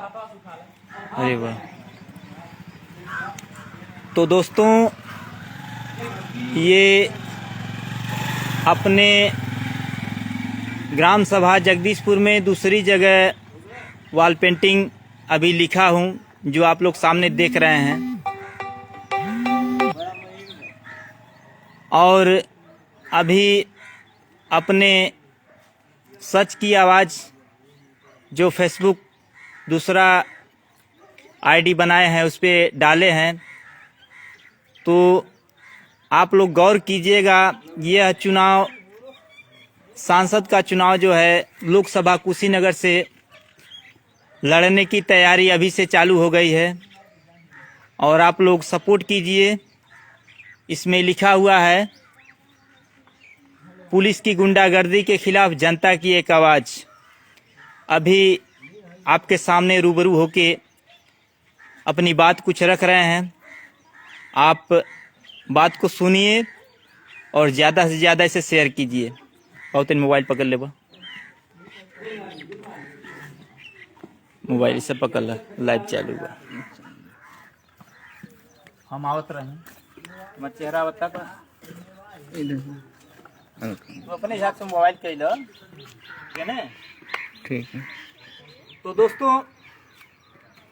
अरे वाह। तो दोस्तों ये अपने ग्राम सभा जगदीशपुर में दूसरी जगह वॉल पेंटिंग अभी लिखा हूँ, जो आप लोग सामने देख रहे हैं। और अभी अपने सच की आवाज़ जो फेसबुक दूसरा आईडी बनाए हैं उस पर डाले हैं। तो आप लोग गौर कीजिएगा, यह चुनाव सांसद का चुनाव जो है लोकसभा कुशीनगर से लड़ने की तैयारी अभी से चालू हो गई है और आप लोग सपोर्ट कीजिए। इसमें लिखा हुआ है, पुलिस की गुंडागर्दी के खिलाफ जनता की एक आवाज़। अभी आपके सामने रूबरू होके अपनी बात कुछ रख रहे हैं, आप बात को सुनिए और ज़्यादा से ज़्यादा इसे शेयर कीजिए। और तेन मोबाइल पकड़ ले, मोबाइल से पकड़ ला, लाइव चालू हुआ। हम आवत रहे, मैं चेहरा बता पर तो अपने हिसाब से मोबाइल कह लो, ठीक है ना? ठीक है। तो दोस्तों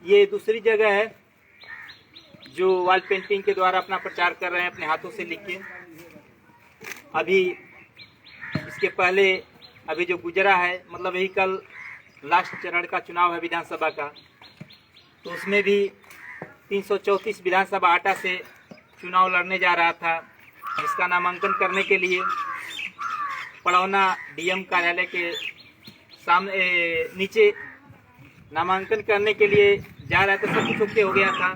ये दूसरी जगह है जो वॉल पेंटिंग के द्वारा अपना प्रचार कर रहे हैं, अपने हाथों से लिख के। अभी इसके पहले अभी जो गुजरा है, मतलब यही कल लास्ट चरण का चुनाव है विधानसभा का, तो उसमें भी 334 विधानसभा आटा से चुनाव लड़ने जा रहा था, जिसका नामांकन करने के लिए पड़ौना डीएम कार्यालय के सामने नीचे नामांकन करने के लिए जा रहा था। सब कुछ ओके हो गया था,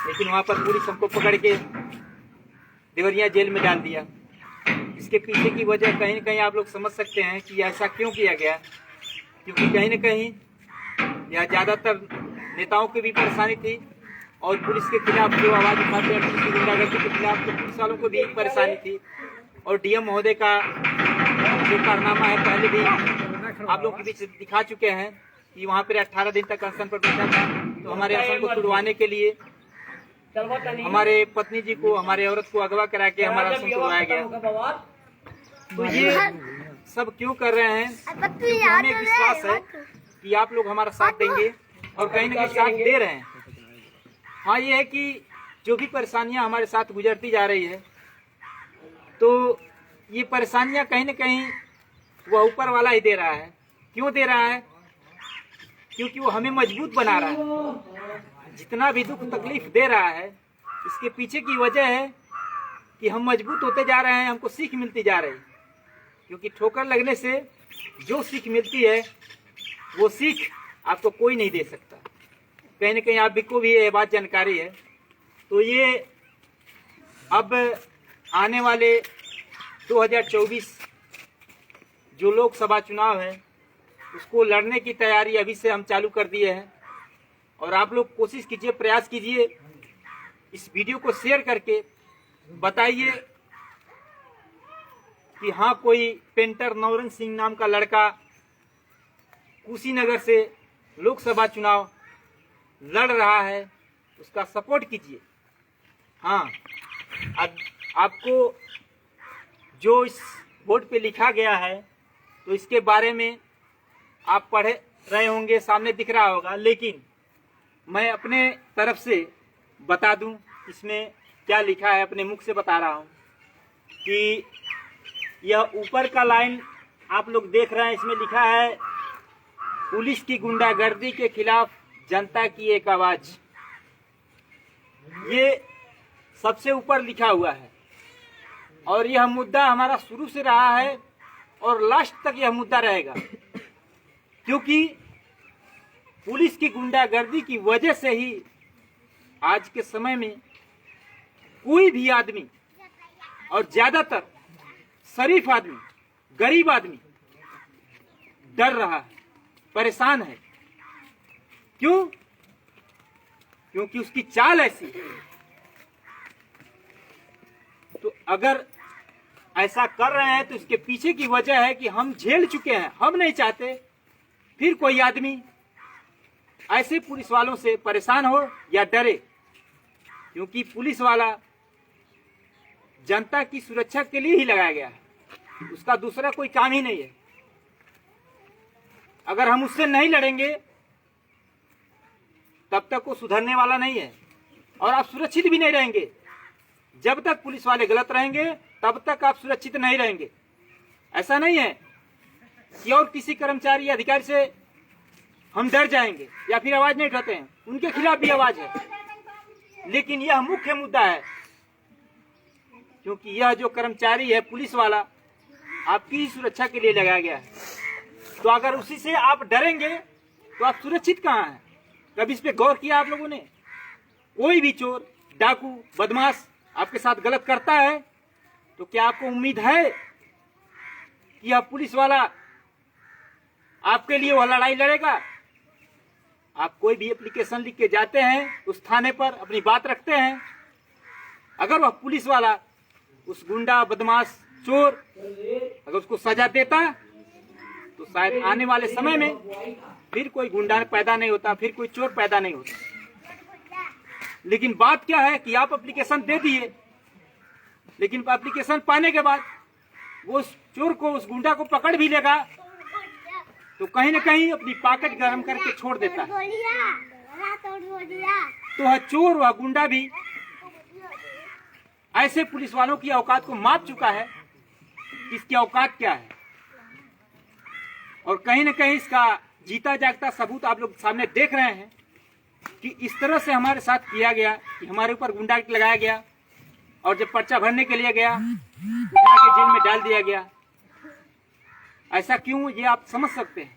लेकिन वहाँ पर पुलिस हमको पकड़ के देवरिया जेल में डाल दिया। इसके पीछे की वजह कहीं न कहीं आप लोग समझ सकते हैं कि ऐसा क्यों किया गया, क्योंकि कहीं न कहीं यह ज़्यादातर नेताओं की भी परेशानी थी और पुलिस के खिलाफ जो आवाज़ उठाते हैं, पुलिस की गुंडागर्दी के खिलाफ, तो पुलिस वालों को भी परेशानी थी। और डीएम महोदय का जो कारनामा है पहले भी आप लोगों के बीच दिखा चुके हैं कि वहाँ पर 18 दिन तक अनशन पर बैठा था। तो हमारे अनशन को छुड़वाने के लिए हमारे पत्नी जी को, हमारे औरत को अगवा करा के हमारा अनशन छुड़वाया गया। तो ये सब क्यों कर रहे हैं? क्योंकि हमें विश्वास है कि आप लोग हमारा साथ देंगे और कहीं न कहीं साथ दे रहे हैं। हाँ, ये है कि जो भी परेशानियां हमारे साथ गुजरती जा रही है, तो ये परेशानियां कहीं न कहीं वह ऊपर वाला ही दे रहा है। क्यों दे रहा है? क्योंकि वो हमें मजबूत बना रहा है। जितना भी दुख तकलीफ दे रहा है, इसके पीछे की वजह है कि हम मजबूत होते जा रहे हैं, हमको सीख मिलती जा रही है। क्योंकि ठोकर लगने से जो सीख मिलती है, वो सीख आपको कोई नहीं दे सकता। कहीं न कहीं आप को भी ये बात जानकारी है। तो ये अब आने वाले 2024 जो लोकसभा चुनाव है, उसको लड़ने की तैयारी अभी से हम चालू कर दिए हैं। और आप लोग कोशिश कीजिए, प्रयास कीजिए, इस वीडियो को शेयर करके बताइए कि हाँ, कोई पेंटर नवरंग सिंह नाम का लड़का कुशीनगर से लोकसभा चुनाव लड़ रहा है, उसका सपोर्ट कीजिए। हाँ, अब आपको जो इस बोर्ड पे लिखा गया है, तो इसके बारे में आप पढ़ रहे होंगे, सामने दिख रहा होगा, लेकिन मैं अपने तरफ से बता दूं इसमें क्या लिखा है। अपने मुख से बता रहा हूं कि यह ऊपर का लाइन आप लोग देख रहे हैं, इसमें लिखा है, पुलिस की गुंडागर्दी के खिलाफ जनता की एक आवाज। ये सबसे ऊपर लिखा हुआ है और यह मुद्दा हमारा शुरू से रहा है और लास्ट तक यह मुद्दा रहेगा। क्योंकि पुलिस की गुंडागर्दी की वजह से ही आज के समय में कोई भी आदमी, और ज्यादातर शरीफ आदमी, गरीब आदमी डर रहा है, परेशान है। क्यों? क्योंकि उसकी चाल ऐसी है। तो अगर ऐसा कर रहे हैं तो इसके पीछे की वजह है कि हम झेल चुके हैं। हम नहीं चाहते फिर कोई आदमी ऐसे पुलिस वालों से परेशान हो या डरे, क्योंकि पुलिस वाला जनता की सुरक्षा के लिए ही लगाया गया है, उसका दूसरा कोई काम ही नहीं है। अगर हम उससे नहीं लड़ेंगे तब तक वो सुधरने वाला नहीं है और आप सुरक्षित भी नहीं रहेंगे। जब तक पुलिस वाले गलत रहेंगे तब तक आप सुरक्षित नहीं रहेंगे। ऐसा नहीं है कि और किसी कर्मचारी या अधिकारी से हम डर जाएंगे या फिर आवाज नहीं उठाते हैं, उनके खिलाफ भी आवाज है, लेकिन यह मुख्य मुद्दा है, क्योंकि यह जो कर्मचारी है पुलिस वाला आपकी ही सुरक्षा के लिए लगाया गया है। तो अगर उसी से आप डरेंगे तो आप सुरक्षित कहाँ हैं? कभी इस पे गौर किया आप लोगों ने? कोई भी चोर, डाकू, बदमाश आपके साथ गलत करता है तो क्या आपको उम्मीद है कि यह पुलिस वाला आपके लिए वह लड़ाई लड़ेगा? आप कोई भी एप्लीकेशन लिख के जाते हैं उस थाने पर, अपनी बात रखते हैं, अगर वह पुलिस वाला उस गुंडा, बदमाश, चोर अगर उसको सजा देता तो शायद आने वाले समय में फिर कोई गुंडा पैदा नहीं होता, फिर कोई चोर पैदा नहीं होता। लेकिन बात क्या है कि आप एप्लीकेशन दे दिए, लेकिन एप्लीकेशन पाने के बाद वो उस चोर को, उस गुंडा को पकड़ भी लेगा तो कहीं न कहीं अपनी पॉकेट गर्म करके छोड़ देता है। तो वह चोर, वह गुंडा भी ऐसे पुलिस वालों की औकात को माप चुका है, इसकी औकात क्या है। और कहीं न कहीं इसका जीता जागता सबूत आप लोग सामने देख रहे हैं कि इस तरह से हमारे साथ किया गया कि हमारे ऊपर गुंडा लगाया गया और जब पर्चा भरने के लिए गया उठा के जेल में डाल दिया गया। ऐसा क्यों, ये आप समझ सकते हैं।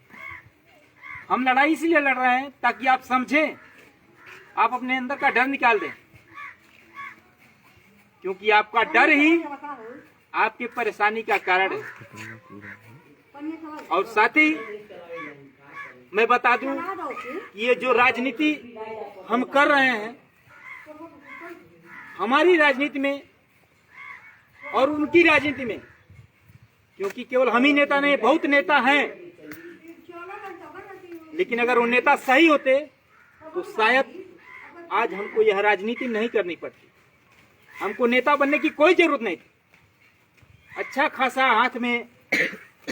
हम लड़ाई इसीलिए लड़ रहे हैं ताकि आप समझें, आप अपने अंदर का डर निकाल दें, क्योंकि आपका डर ही आपके परेशानी का कारण है। और साथ ही मैं बता दूं कि ये जो राजनीति हम कर रहे हैं, हमारी राजनीति में और उनकी राजनीति में, क्योंकि केवल हम ही नेता नहीं, बहुत नेता हैं, लेकिन अगर वो नेता सही होते तो शायद आज हमको यह राजनीति नहीं करनी पड़ती। हमको नेता बनने की कोई जरूरत नहीं थी। अच्छा खासा हाथ में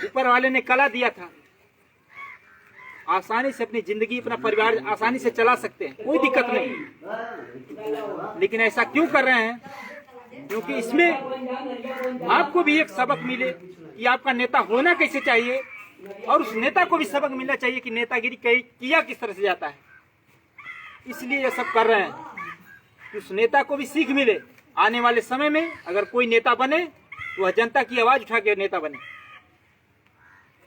ऊपर वाले ने कला दिया था, आसानी से अपनी जिंदगी, अपना परिवार आसानी से चला सकते हैं, कोई दिक्कत नहीं। लेकिन ऐसा क्यों कर रहे हैं? क्योंकि इसमें आपको भी एक सबक मिले कि आपका नेता होना कैसे चाहिए, और उस नेता को भी सबक मिलना चाहिए कि नेतागिरी किया किस तरह से जाता है। इसलिए ये सब कर रहे हैं कि उस नेता को भी सीख मिले। आने वाले समय में अगर कोई नेता बने तो वह जनता की आवाज उठा के नेता बने,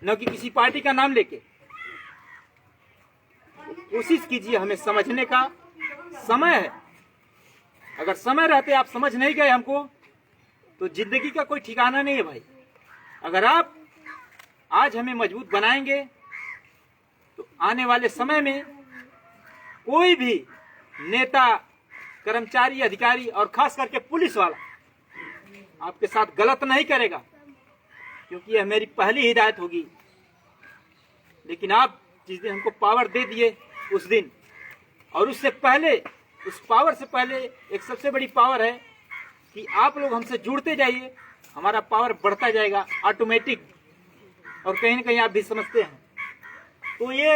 न कि किसी पार्टी का नाम लेके। कोशिश कीजिए, हमें समझने का समय है। अगर समय रहते आप समझ नहीं गए हमको तो जिंदगी का कोई ठिकाना नहीं है भाई। अगर आप आज हमें मजबूत बनाएंगे तो आने वाले समय में कोई भी नेता, कर्मचारी, अधिकारी और खास करके पुलिस वाला आपके साथ गलत नहीं करेगा, क्योंकि यह मेरी पहली हिदायत होगी। लेकिन आप जिस दिन हमको पावर दे दिए उस दिन, और उससे पहले, उस पावर से पहले एक सबसे बड़ी पावर है कि आप लोग हमसे जुड़ते जाइए, हमारा पावर बढ़ता जाएगा ऑटोमेटिक। और कहीं ना कहीं आप भी समझते हैं। तो ये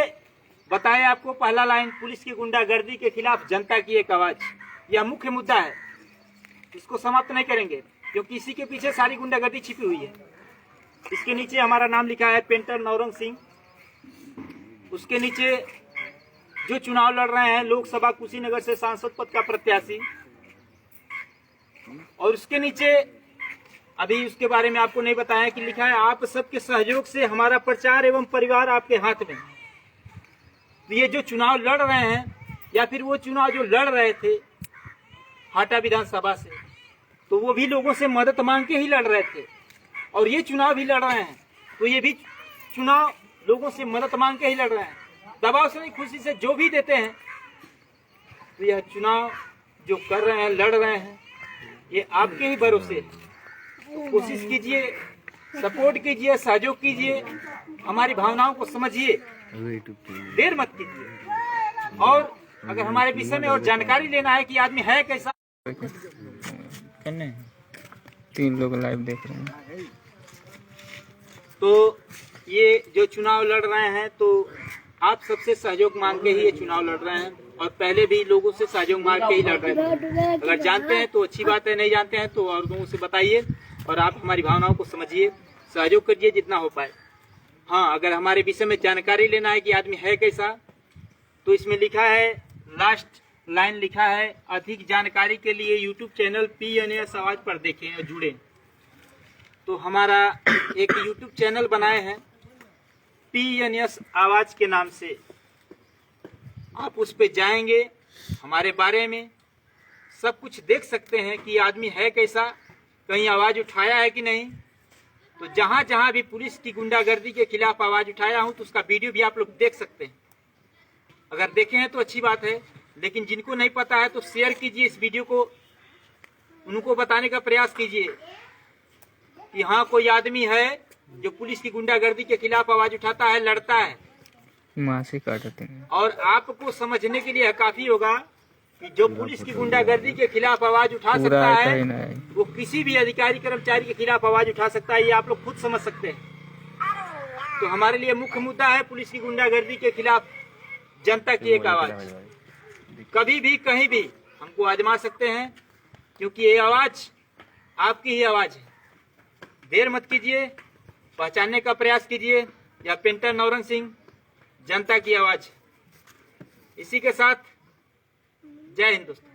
बताया आपको पहला लाइन, पुलिस की गुंडागर्दी के खिलाफ जनता की एक आवाज, यह मुख्य मुद्दा है। इसको समाप्त नहीं करेंगे क्योंकि इसी के पीछे सारी गुंडागर्दी छिपी हुई है। इसके नीचे हमारा नाम लिखा है पेंटर नौरंग सिंह। उसके नीचे जो चुनाव लड़ रहे हैं लोकसभा कुशीनगर से सांसद पद का प्रत्याशी, और उसके नीचे अभी उसके बारे में आपको नहीं बताया कि लिखा है आप सबके सहयोग से हमारा प्रचार एवं परिवार आपके हाथ में। तो ये जो चुनाव लड़ रहे हैं या फिर वो चुनाव जो लड़ रहे थे हाटा विधानसभा से, तो वो भी लोगों से मदद मांग के ही लड़ रहे थे, और ये चुनाव भी लड़ रहे हैं तो ये भी चुनाव लोगों से मदद मांग के ही लड़ रहे हैं, दबाव से नहीं, खुशी से जो भी देते हैं। तो यह चुनाव जो कर रहे हैं, लड़ रहे हैं, ये आपके ही भरोसे है। तो कोशिश कीजिए, सपोर्ट कीजिए, सहयोग कीजिए, हमारी भावनाओं को समझिए, देर मत कीजिए। और अगर हमारे विषय में और जानकारी लेना है कि आदमी है कैसा। 3 लोग लाइव देख रहे हैं। तो ये जो चुनाव लड़ रहे हैं तो आप सबसे सहयोग मांग के ही ये चुनाव लड़ रहे हैं, और पहले भी लोगों से सहयोग मांग के ही लड़ रहे थे। अगर जानते हैं तो अच्छी बात है, नहीं जानते हैं तो और लोगों से बताइए और आप हमारी भावनाओं को समझिए, सहयोग करिए जितना हो पाए। हाँ, अगर हमारे विषय में जानकारी लेना है कि आदमी है कैसा, तो इसमें लिखा है, लास्ट लाइन लिखा है, अधिक जानकारी के लिए यूट्यूब चैनल PNS आवाज पर देखें और जुड़े। तो हमारा एक यूट्यूब चैनल बनाए हैं PNS आवाज के नाम से, आप उस पे जाएंगे, हमारे बारे में सब कुछ देख सकते हैं कि आदमी है कैसा, कहीं आवाज उठाया है कि नहीं। तो जहां जहां भी पुलिस की गुंडागर्दी के खिलाफ आवाज उठाया हूं तो उसका वीडियो भी आप लोग देख सकते हैं। अगर देखे हैं तो अच्छी बात है, लेकिन जिनको नहीं पता है तो शेयर कीजिए इस वीडियो को, उनको बताने का प्रयास कीजिए कि हाँ, कोई आदमी है जो पुलिस की गुंडागर्दी के खिलाफ आवाज उठाता है, लड़ता है। मां से काटते हैं। और आपको समझने के लिए काफी होगा कि जो पुलिस की गुंडागर्दी के खिलाफ आवाज उठा सकता है वो किसी भी अधिकारी कर्मचारी के खिलाफ आवाज उठा सकता है, ये आप लोग खुद समझ सकते हैं। तो हमारे लिए मुख्य मुद्दा है पुलिस की गुंडागर्दी के खिलाफ जनता की एक आवाज। कभी भी कहीं भी हमको आजमा सकते हैं, क्योंकि ये आवाज आपकी ही आवाज है। देर मत कीजिए, पहचानने का प्रयास कीजिए, या पेंटर नौरंग सिंह जनता की आवाज। इसी के साथ जय हिंद दोस्तों।